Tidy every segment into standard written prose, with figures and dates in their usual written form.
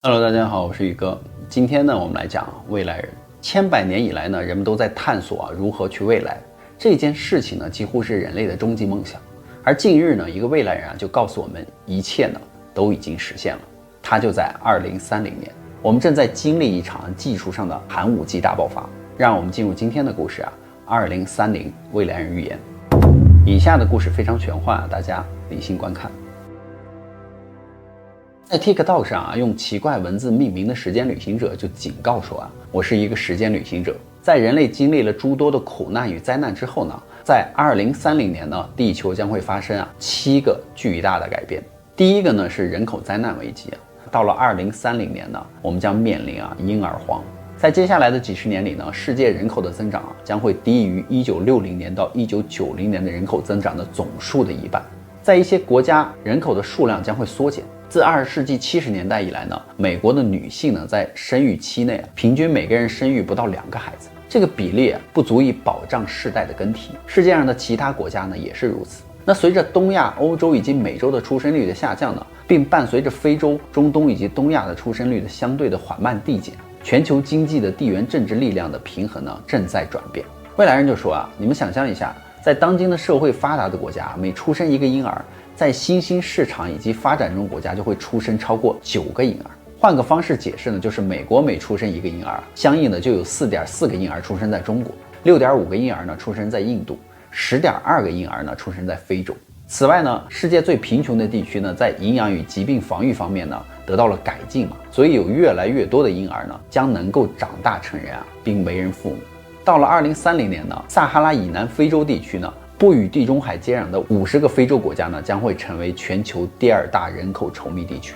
Hello， 大家好，我是宇哥。今天呢，我们来讲未来人。千百年以来呢，人们都在探索如何去未来这件事情呢，几乎是人类的终极梦想。而近日呢，一个未来人就告诉我们，一切呢都已经实现了。他就在2030年，我们正在经历一场技术上的寒武纪大爆发。让我们进入今天的故事2030未来人预言。以下的故事非常玄幻大家理性观看。在 TikTok 上用奇怪文字命名的时间旅行者就警告说我是一个时间旅行者。在人类经历了诸多的苦难与灾难之后呢，在2030年呢，地球将会发生7个巨大的改变。第一个呢是人口灾难危机到了2030年呢，我们将面临婴儿荒。在接下来的几十年里呢，世界人口的增长将会低于1960年到1990年的人口增长的总数的一半。在一些国家，人口的数量将会缩减。自20世纪70年代以来呢，美国的女性呢在生育期内平均每个人生育不到2个孩子，这个比例不足以保障世代的更替。世界上的其他国家呢也是如此。那随着东亚、欧洲以及美洲的出生率的下降呢，并伴随着非洲、中东以及东亚的出生率的相对的缓慢递减，全球经济的地缘政治力量的平衡呢正在转变。未来人就说你们想象一下，在当今的社会发达的国家，每出生一个婴儿，在新兴市场以及发展中国家就会出生超过9个婴儿。换个方式解释呢，就是美国每出生一个婴儿，相应的就有4.4个婴儿出生在中国，6.5个婴儿呢出生在印度，10.2个婴儿呢出生在非洲。此外呢，世界最贫穷的地区呢，在营养与疾病防御方面呢得到了改进所以有越来越多的婴儿呢将能够长大成人并为人父母。到了2030年呢，撒哈拉以南非洲地区呢，不与地中海接壤的50个非洲国家呢，将会成为全球第2大人口稠密地区。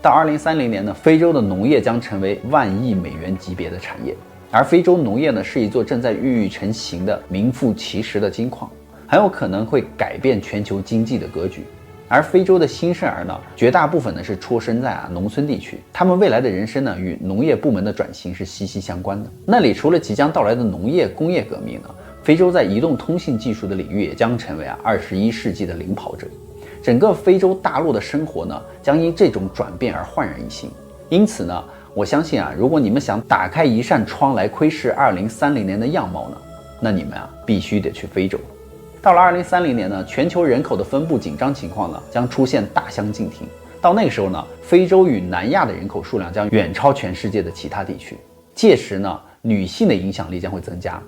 到2030年呢，非洲的农业将成为1万亿美元级别的产业，而非洲农业呢，是一座正在孕育成型的名副其实的金矿，很有可能会改变全球经济的格局。而非洲的新生儿呢，绝大部分呢是出生在农村地区，他们未来的人生呢，与农业部门的转型是息息相关的。那里除了即将到来的农业工业革命呢，非洲在移动通信技术的领域也将成为21世纪的领跑者。整个非洲大陆的生活呢，将因这种转变而焕然一新。因此呢，我相信如果你们想打开一扇窗来窥视2030年的样貌呢，那你们必须得去非洲。到了2030年呢，全球人口的分布紧张情况呢将出现大相径庭。到那个时候呢，非洲与南亚的人口数量将远超全世界的其他地区。届时呢，女性的影响力将会增加，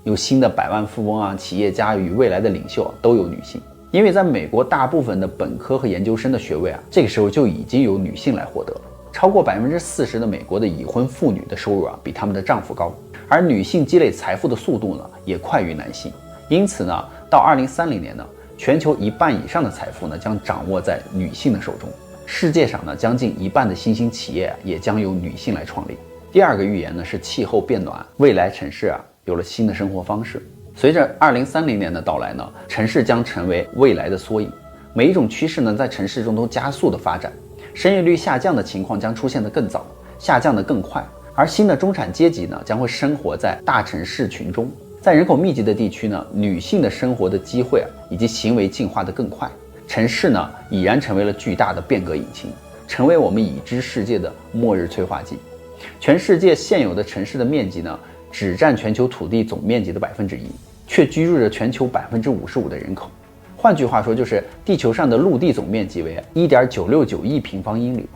有新的百万富翁企业家与未来的领袖都有女性。因为在美国，大部分的本科和研究生的学位这个时候就已经由女性来获得了。超过40%的美国的已婚妇女的收入比他们的丈夫高，而女性积累财富的速度呢也快于男性。因此呢，到2030年呢，全球1半以上的财富呢将掌握在女性的手中。世界上呢，将近1半的新兴企业也将由女性来创立。第二个预言呢是气候变暖，未来城市有了新的生活方式。随着2030年的到来呢，城市将成为未来的缩影。每一种趋势呢，在城市中都加速的发展，生育率下降的情况将出现得更早，下降得更快，而新的中产阶级呢，将会生活在大城市群中。在人口密集的地区呢，女性的生活的机会以及行为进化得更快。城市呢，已然成为了巨大的变革引擎，成为我们已知世界的末日催化剂。全世界现有的城市的面积呢，只占全球土地总面积的1%，却居住着全球55%的人口。换句话说，就是地球上的陆地总面积为1.969亿平方英里，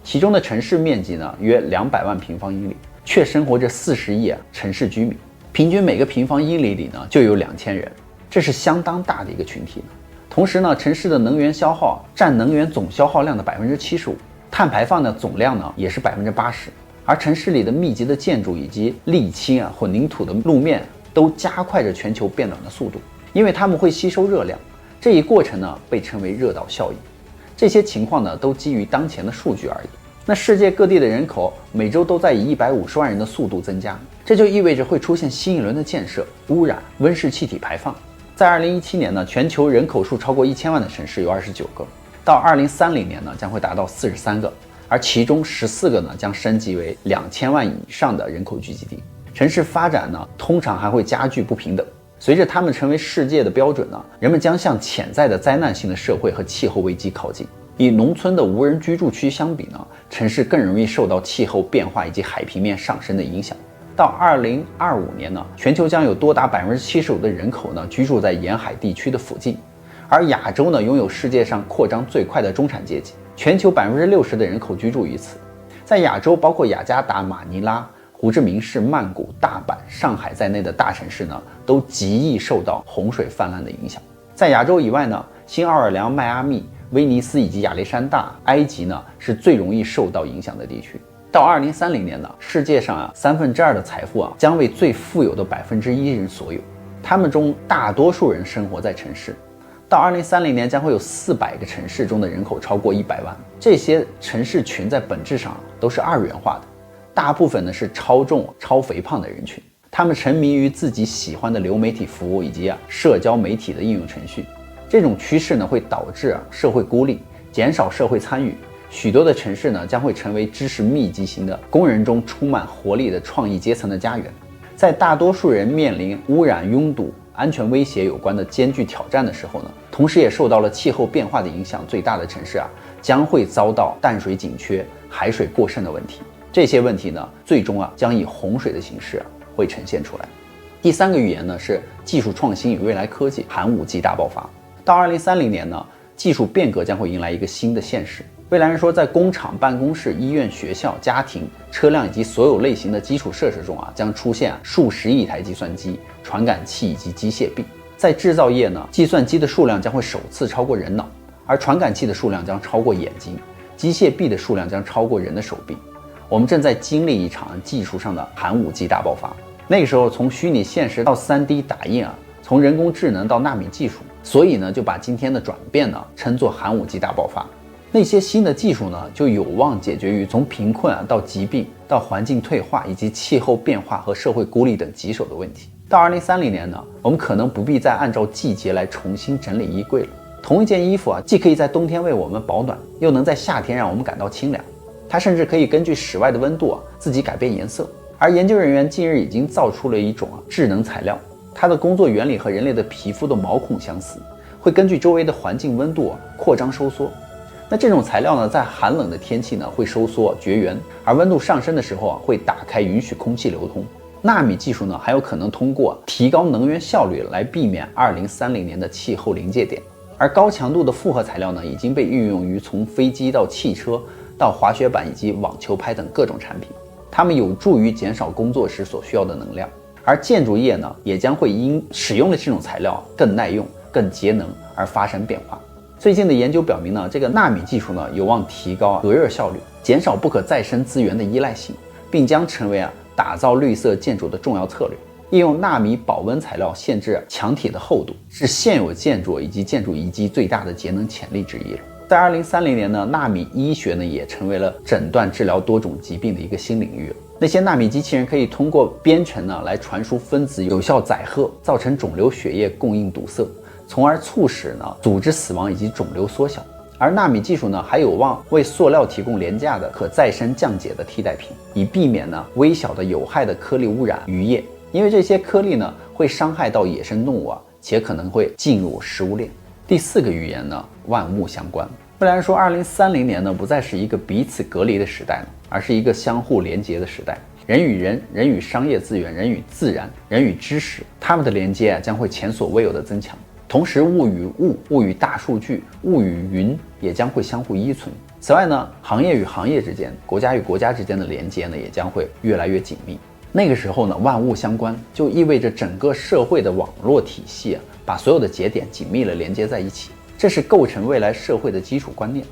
其中的城市面积呢约200万平方英里，却生活着40亿城市居民，平均每个平方英里里呢就有2000人，这是相当大的一个群体呢。同时呢，城市的能源消耗占能源总消耗量的75%，碳排放的总量呢也是80%。而城市里的密集的建筑以及沥青混凝土的路面都加快着全球变暖的速度，因为它们会吸收热量。这一过程呢被称为热岛效应。这些情况呢都基于当前的数据而已。那世界各地的人口每周都在以150万人的速度增加，这就意味着会出现新一轮的建设、污染、温室气体排放。在2017年呢，全球人口数超过1000万的城市有29个，到2030年呢将会达到43个，而其中14个呢将升级为2000万以上的人口聚集地。城市发展呢通常还会加剧不平等，随着它们成为世界的标准呢，人们将向潜在的灾难性的社会和气候危机靠近。与农村的无人居住区相比呢，城市更容易受到气候变化以及海平面上升的影响。到2025年呢，全球将有多达75%的人口呢居住在沿海地区的附近，而亚洲呢拥有世界上扩张最快的中产阶级，全球60%的人口居住于此。在亚洲，包括雅加达、马尼拉、胡志明市、曼谷、大阪、上海在内的大城市呢，都极易受到洪水泛滥的影响。在亚洲以外呢，新奥尔良、迈阿密、威尼斯以及亚历山大、埃及呢是最容易受到影响的地区。到2030年呢，世界上2/3的财富将为最富有的1%人所有，他们中大多数人生活在城市。到2030年将会有400个城市中的人口超过100万，这些城市群在本质上都是二元化的，大部分呢是超重、超肥胖的人群，他们沉迷于自己喜欢的流媒体服务以及社交媒体的应用程序。这种趋势呢会导致社会孤立，减少社会参与。许多的城市呢将会成为知识密集型的工人中充满活力的创意阶层的家园。在大多数人面临污染、拥堵、安全威胁有关的艰巨挑战的时候呢，同时也受到了气候变化的影响最大的城市将会遭到淡水紧缺、海水过剩的问题。这些问题呢，最终将以洪水的形式会呈现出来。第3个预言呢是技术创新与未来科技，寒武纪大爆发。到2030年呢，技术变革将会迎来一个新的现实。未来人说，在工厂、办公室、医院、学校、家庭、车辆以及所有类型的基础设施中将出现数十亿台计算机、传感器以及机械臂。在制造业呢，计算机的数量将会首次超过人脑，而传感器的数量将超过眼睛，机械臂的数量将超过人的手臂。我们正在经历一场技术上的寒武纪大爆发。那个时候，从虚拟现实到3D 打印从人工智能到纳米技术，所以呢，就把今天的转变呢称作寒武纪大爆发。那些新的技术呢，就有望解决于从贫困到疾病到环境退化以及气候变化和社会孤立等棘手的问题。到2030年呢，我们可能不必再按照季节来重新整理衣柜了。同一件衣服既可以在冬天为我们保暖，又能在夏天让我们感到清凉。它甚至可以根据室外的温度自己改变颜色。而研究人员近日已经造出了一种智能材料，它的工作原理和人类的皮肤的毛孔相似，会根据周围的环境温度扩张收缩。那这种材料呢，在寒冷的天气呢会收缩绝缘，而温度上升的时候会打开，允许空气流通。纳米技术呢还有可能通过提高能源效率来避免2030年的气候临界点。而高强度的复合材料呢已经被运用于从飞机到汽车到滑雪板以及网球拍等各种产品，它们有助于减少工作时所需要的能量。而建筑业呢也将会因使用的这种材料更耐用、更节能而发生变化。最近的研究表明呢，这个纳米技术呢有望提高隔热效率，减少不可再生资源的依赖性，并将成为打造绿色建筑的重要策略。应用纳米保温材料限制墙体的厚度，是现有建筑以及建筑遗迹最大的节能潜力之一了。在2030年呢，纳米医学呢也成为了诊断治疗多种疾病的一个新领域了。那些纳米机器人可以通过编程呢来传输分子，有效载荷，造成肿瘤血液供应堵塞，从而促使呢组织死亡以及肿瘤缩小。而纳米技术呢还有望为塑料提供廉价的可再生降解的替代品，以避免呢微小的有害的颗粒污染渔业，因为这些颗粒呢会伤害到野生动物且可能会进入食物链。第4个预言呢，万物相关。未来人说2030年呢不再是一个彼此隔离的时代了，而是一个相互连结的时代。人与人、人与商业资源、人与自然、人与知识，它们的连接将会前所未有的增强。同时，物与物、物与大数据、物与云也将会相互依存。此外呢，行业与行业之间、国家与国家之间的连接呢也将会越来越紧密。那个时候呢，万物相关就意味着整个社会的网络体系把所有的节点紧密地连接在一起，这是构成未来社会的基础观念。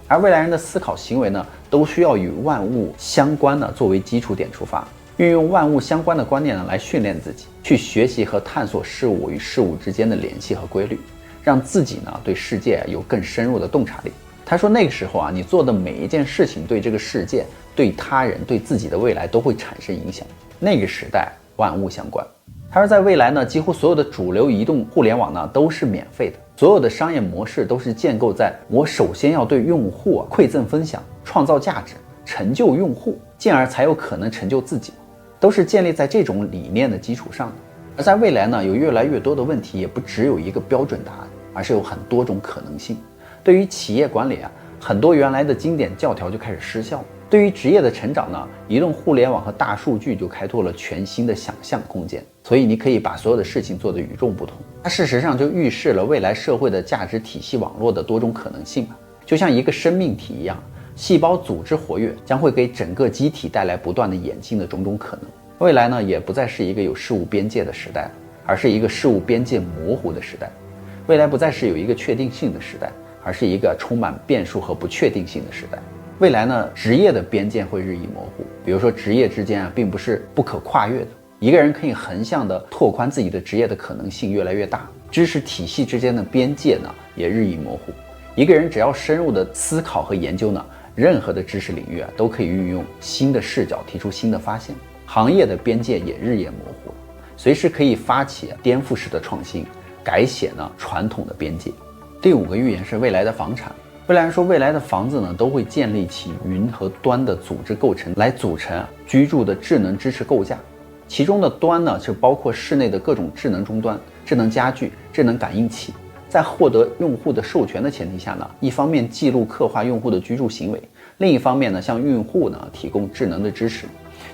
而未来人的思考行为呢，都需要与万物相关呢作为基础点出发，运用万物相关的观念呢来训练自己，去学习和探索事物与事物之间的联系和规律，让自己呢对世界有更深入的洞察力。他说那个时候你做的每一件事情对这个世界、对他人、对自己的未来都会产生影响。那个时代万物相关。他说在未来呢，几乎所有的主流移动互联网呢都是免费的，所有的商业模式都是建构在我首先要对用户馈赠分享、创造价值、成就用户，进而才有可能成就自己，都是建立在这种理念的基础上的。而在未来呢，有越来越多的问题也不只有一个标准答案，而是有很多种可能性。对于企业管理很多原来的经典教条就开始失效。对于职业的成长呢，移动互联网和大数据就开拓了全新的想象空间。所以你可以把所有的事情做得与众不同。它事实上就预示了未来社会的价值体系网络的多种可能性吧。就像一个生命体一样，细胞组织活跃将会给整个机体带来不断的演进的种种可能。未来呢，也不再是一个有事物边界的时代，而是一个事物边界模糊的时代。未来不再是有一个确定性的时代，而是一个充满变数和不确定性的时代。未来呢，职业的边界会日益模糊。比如说职业之间并不是不可跨越的，一个人可以横向的拓宽自己的职业的可能性越来越大。知识体系之间的边界呢，也日益模糊。一个人只要深入的思考和研究呢，任何的知识领域都可以运用新的视角提出新的发现。行业的边界也日益模糊，随时可以发起颠覆式的创新，改写呢传统的边界。第5个预言是未来的房产。未来人说，未来的房子呢都会建立起云和端的组织构成，来组成居住的智能支持构架。其中的端呢，就包括室内的各种智能终端、智能家具、智能感应器。在获得用户的授权的前提下呢，一方面记录刻画用户的居住行为，另一方面呢，向用户呢提供智能的支持。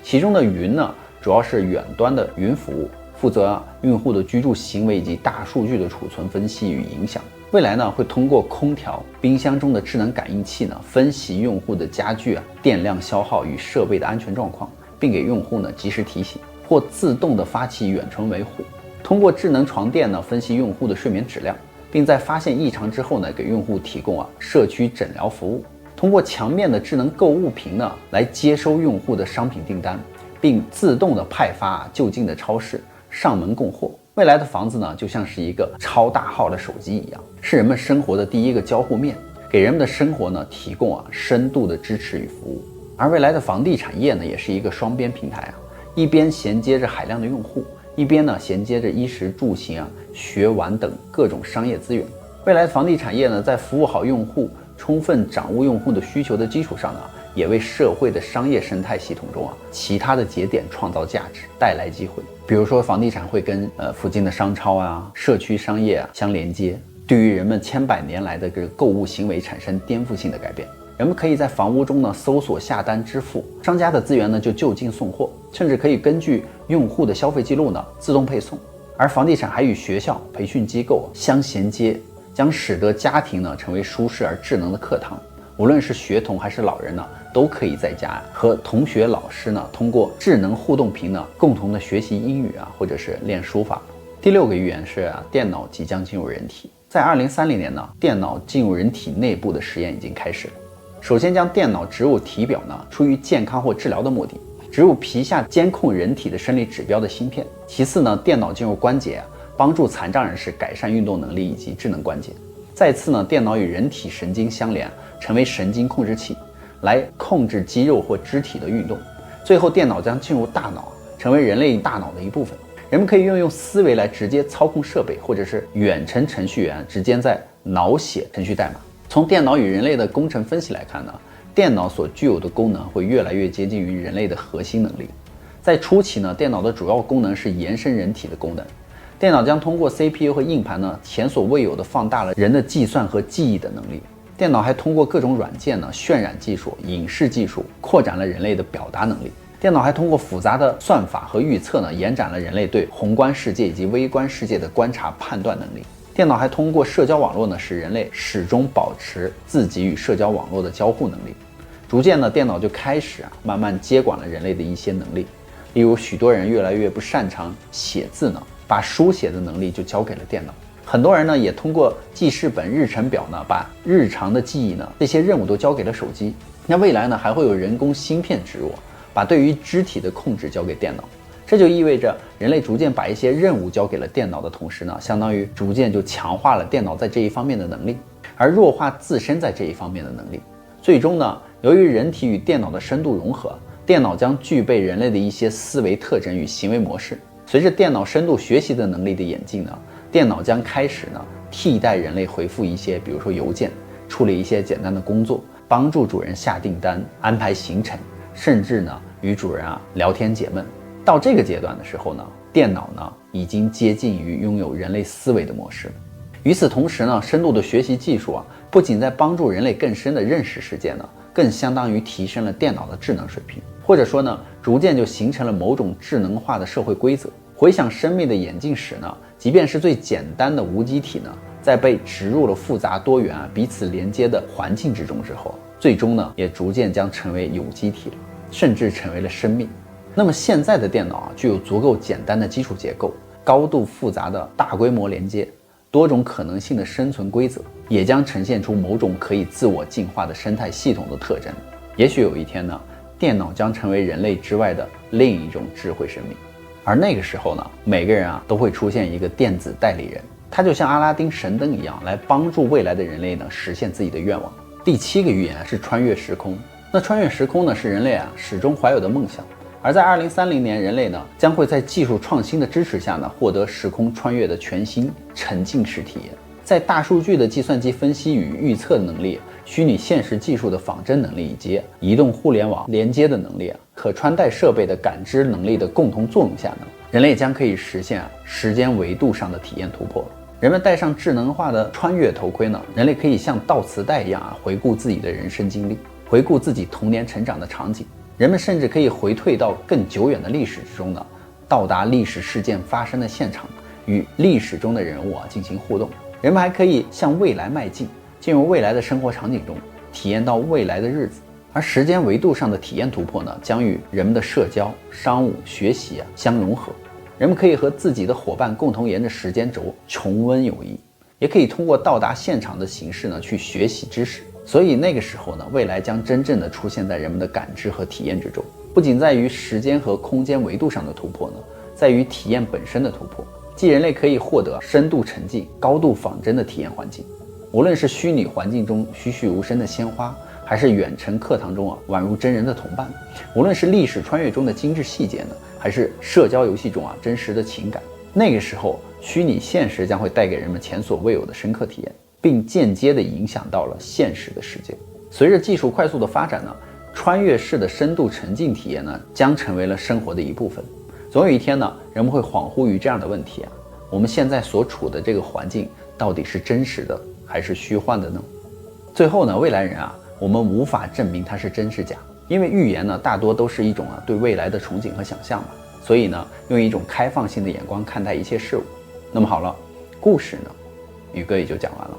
其中的云呢，主要是远端的云服务，负责用户的居住行为以及大数据的储存、分析与影响。未来呢，会通过空调、冰箱中的智能感应器呢，分析用户的家具电量消耗与设备的安全状况，并给用户呢及时提醒，或自动的发起远程维护。通过智能床垫呢，分析用户的睡眠质量，并在发现异常之后呢，给用户提供社区诊疗服务。通过墙面的智能购物屏呢，来接收用户的商品订单，并自动的派发就近的超市，上门供货。未来的房子呢，就像是一个超大号的手机一样，是人们生活的第一个交互面，给人们的生活呢提供深度的支持与服务。而未来的房地产业呢，也是一个双边平台一边衔接着海量的用户，一边呢衔接着衣食住行学玩等各种商业资源。未来的房地产业呢，在服务好用户、充分掌握用户的需求的基础上呢，也为社会的商业生态系统中其他的节点创造价值，带来机会。比如说房地产会跟附近的商超社区商业相连接，对于人们千百年来的这个购物行为产生颠覆性的改变。人们可以在房屋中呢搜索下单支付，商家的资源呢就近送货，甚至可以根据用户的消费记录呢自动配送。而房地产还与学校、培训机构相衔接，将使得家庭呢成为舒适而智能的课堂。无论是学童还是老人呢，都可以在家和同学、老师呢，通过智能互动屏呢，共同的学习英语或者是练书法。第6个预言是电脑即将进入人体。在2030年呢，电脑进入人体内部的实验已经开始了。首先将电脑植入体表呢，出于健康或治疗的目的，植入皮下监控人体的生理指标的芯片。其次呢，电脑进入关节帮助残障人士改善运动能力以及智能关节。再次呢，电脑与人体神经相连，成为神经控制器，来控制肌肉或肢体的运动。最后，电脑将进入大脑，成为人类大脑的一部分。人们可以运用思维来直接操控设备，或者是远程程序员直接在脑写程序代码。从电脑与人类的工程分析来看呢，电脑所具有的功能会越来越接近于人类的核心能力。在初期呢，电脑的主要功能是延伸人体的功能。电脑将通过 CPU 和硬盘呢，前所未有的放大了人的计算和记忆的能力。电脑还通过各种软件呢，渲染技术、影视技术，扩展了人类的表达能力。电脑还通过复杂的算法和预测呢，延展了人类对宏观世界以及微观世界的观察判断能力。电脑还通过社交网络呢，使人类始终保持自己与社交网络的交互能力。逐渐呢，电脑就开始慢慢接管了人类的一些能力。例如，许多人越来越不擅长写字呢，把书写的能力就交给了电脑。很多人呢，也通过记事本、日程表呢，把日常的记忆呢，这些任务都交给了手机。那未来呢，还会有人工芯片植入，把对于肢体的控制交给电脑。这就意味着人类逐渐把一些任务交给了电脑的同时呢，相当于逐渐就强化了电脑在这一方面的能力，而弱化自身在这一方面的能力。最终呢，由于人体与电脑的深度融合，电脑将具备人类的一些思维特征与行为模式。随着电脑深度学习的能力的演进呢，电脑将开始呢替代人类回复一些，比如说邮件，处理一些简单的工作，帮助主人下订单、安排行程，甚至呢与主人聊天解闷。到这个阶段的时候呢，电脑呢已经接近于拥有人类思维的模式。与此同时呢，深度的学习技术啊，不仅在帮助人类更深的认识世界呢，更相当于提升了电脑的智能水平，或者说呢，逐渐就形成了某种智能化的社会规则。回想生命的演进史呢，即便是最简单的无机体呢，在被植入了复杂多元彼此连接的环境之中之后，最终呢，也逐渐将成为有机体了，甚至成为了生命。那么现在的电脑啊，具有足够简单的基础结构，高度复杂的大规模连接，多种可能性的生存规则，也将呈现出某种可以自我进化的生态系统的特征。也许有一天呢，电脑将成为人类之外的另一种智慧生命，而那个时候呢，每个人啊都会出现一个电子代理人，他就像阿拉丁神灯一样，来帮助未来的人类呢实现自己的愿望。第7个预言是穿越时空。那穿越时空呢，是人类始终怀有的梦想。而在2030年，人类呢将会在技术创新的支持下呢，获得时空穿越的全新沉浸式体验。在大数据的计算机分析与预测能力、虚拟现实技术的仿真能力以及移动互联网连接的能力、可穿戴设备的感知能力的共同作用下呢，人类将可以实现时间维度上的体验突破。人们戴上智能化的穿越头盔呢，人类可以像倒磁带一样回顾自己的人生经历，回顾自己童年成长的场景。人们甚至可以回退到更久远的历史之中呢，到达历史事件发生的现场，与历史中的人物进行互动。人们还可以向未来迈进，进入未来的生活场景中，体验到未来的日子。而时间维度上的体验突破呢，将与人们的社交、商务、学习相融合。人们可以和自己的伙伴共同沿着时间轴重温友谊，也可以通过到达现场的形式呢去学习知识。所以那个时候呢，未来将真正的出现在人们的感知和体验之中，不仅在于时间和空间维度上的突破呢，在于体验本身的突破。即人类可以获得深度沉浸、高度仿真的体验环境，无论是虚拟环境中栩栩如生的鲜花，还是远程课堂中宛如真人的同伴；无论是历史穿越中的精致细节呢，还是社交游戏中真实的情感。那个时候，虚拟现实将会带给人们前所未有的深刻体验，并间接地影响到了现实的世界。随着技术快速的发展呢，穿越式的深度沉浸体验呢，将成为了生活的一部分。总有一天呢，人们会恍惚于这样的问题我们现在所处的这个环境到底是真实的还是虚幻的呢？最后呢，未来人我们无法证明它是真是假，因为预言呢大多都是一种对未来的憧憬和想象嘛，所以呢，用一种开放性的眼光看待一切事物。那么好了，故事呢，宇哥也就讲完了。